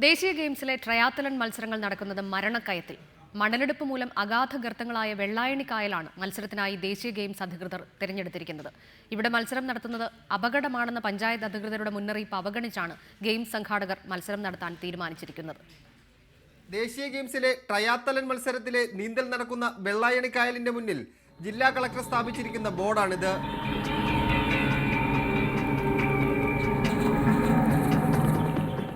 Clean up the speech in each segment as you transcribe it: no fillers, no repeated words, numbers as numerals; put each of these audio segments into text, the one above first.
ദേശീയ ഗെയിംസിലെ ട്രയാത്തലൺ മത്സരങ്ങൾ നടക്കുന്നത് മരണക്കയത്തിൽ. മണലെടുപ്പ് മൂലം അഗാധ ഗർത്തങ്ങളായ വെള്ളായണി കായലാണ് മത്സരത്തിനായി ദേശീയ ഗെയിംസ് അധികൃതർ തിരഞ്ഞെടുത്തിരിക്കുന്നത്. ഇവിടെ മത്സരം നടത്തുന്നത് അപകടമാണെന്ന പഞ്ചായത്ത് അധികൃതരുടെ മുന്നറിയിപ്പ് അവഗണിച്ചാണ് ഗെയിംസ് സംഘാടകർ മത്സരം നടത്താൻ തീരുമാനിച്ചിരിക്കുന്നത്. ദേശീയ ഗെയിംസിലെ ട്രയാത്തലൺ മത്സരത്തിലെ നീന്തൽ നടക്കുന്ന വെള്ളായണി കായലിന്റെ മുന്നിൽ ജില്ലാ കളക്ടർ സ്ഥാപിച്ചിരിക്കുന്ന ബോർഡാണിത്.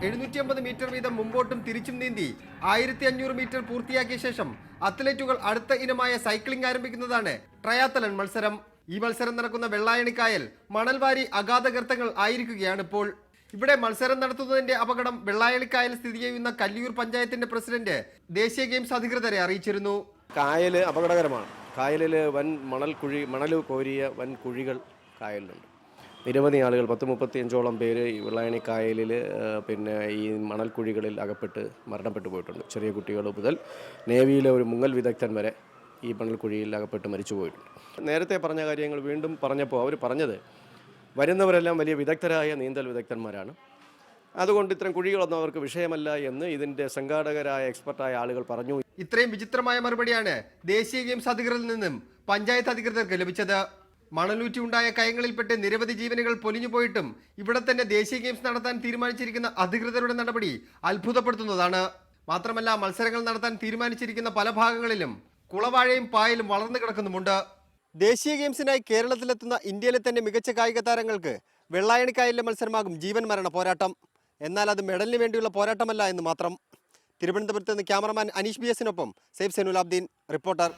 750 മീറ്റർ വീതം മുമ്പോട്ടും തിരിച്ചും നീന്തി 1500 മീറ്റർ പൂർത്തിയാക്കിയ ശേഷം അത്ലറ്റുകൾ അടുത്ത ഇനമായ സൈക്ലിംഗ് ആരംഭിക്കുന്നതാണ് ട്രയാത്തലൺ മത്സരം. ഈ മത്സരം നടക്കുന്ന വെള്ളായണി കായൽ മണൽവാരി അഗാധ ഗർത്തങ്ങൾ ആയിരിക്കുകയാണ് ഇപ്പോൾ. ഇവിടെ മത്സരം നടത്തുന്നതിന്റെ അപകടം വെള്ളായണി കായൽ സ്ഥിതി ചെയ്യുന്ന കല്ലിയൂർ പഞ്ചായത്തിന്റെ പ്രസിഡന്റ് ദേശീയ ഗെയിംസ് അധികൃതരെ അറിയിച്ചിരുന്നു. കായൽ അപകടകരമാണ്. കായലിൽ വൻ മണൽ കോരിയ വൻ കുഴികൾ കായലിലുണ്ട്. നിരവധി ആളുകൾ 10-35ഓളം പേര് ഈ വെള്ളായണി കായലിൽ ഈ മണൽക്കുഴികളിൽ അകപ്പെട്ട് മരണപ്പെട്ടു പോയിട്ടുണ്ട്. ചെറിയ കുട്ടികൾ മുതൽ നേവിയിലെ ഒരു മുങ്ങൽ വിദഗ്ധൻ വരെ ഈ മണൽക്കുഴിയിൽ അകപ്പെട്ട് മരിച്ചു പോയിട്ടുണ്ട്. നേരത്തെ പറഞ്ഞ കാര്യങ്ങൾ വീണ്ടും പറഞ്ഞപ്പോൾ അവർ പറഞ്ഞത് വരുന്നവരെല്ലാം വലിയ വിദഗ്ധരായ നീന്തൽ വിദഗ്ധന്മാരാണ്, അതുകൊണ്ട് ഇത്തരം കുഴികളൊന്നും അവർക്ക് വിഷയമല്ല എന്ന് ഇതിൻ്റെ സംഘാടകരായ എക്സ്പെർട്ടായ ആളുകൾ പറഞ്ഞു. ഇത്രയും വിചിത്രമായ മറുപടിയാണ് ദേശീയ ഗെയിംസ് അധികൃതരിൽ നിന്നും പഞ്ചായത്ത് അധികൃതർക്ക് ലഭിച്ചത്. മണലൂറ്റി ഉണ്ടായ കയങ്ങളിൽപ്പെട്ട് നിരവധി ജീവനുകൾ പൊലിഞ്ഞുപോയിട്ടും ഇവിടെ തന്നെ ദേശീയ ഗെയിംസ് നടത്താൻ തീരുമാനിച്ചിരിക്കുന്ന അധികൃതരുടെ നടപടി അത്ഭുതപ്പെടുത്തുന്നതാണ്. മാത്രമല്ല, മത്സരങ്ങൾ നടത്താൻ തീരുമാനിച്ചിരിക്കുന്ന പല ഭാഗങ്ങളിലും കുളവാഴയും പായലും വളർന്നു കിടക്കുന്നുമുണ്ട്. ദേശീയ ഗെയിംസിനായി കേരളത്തിലെത്തുന്ന ഇന്ത്യയിലെ തന്നെ മികച്ച കായിക താരങ്ങൾക്ക് വെള്ളായണി കായലിലെ മത്സരമാകും ജീവൻ മരണ പോരാട്ടം. എന്നാൽ അത് മെഡലിന് വേണ്ടിയുള്ള പോരാട്ടമല്ല എന്ന് മാത്രം. തിരുവനന്തപുരത്ത് നിന്ന് ക്യാമറമാൻ അനീഷ് BS-നൊപ്പം സൈഫ് സൈനുലാബ്ദീൻ, റിപ്പോർട്ടർ.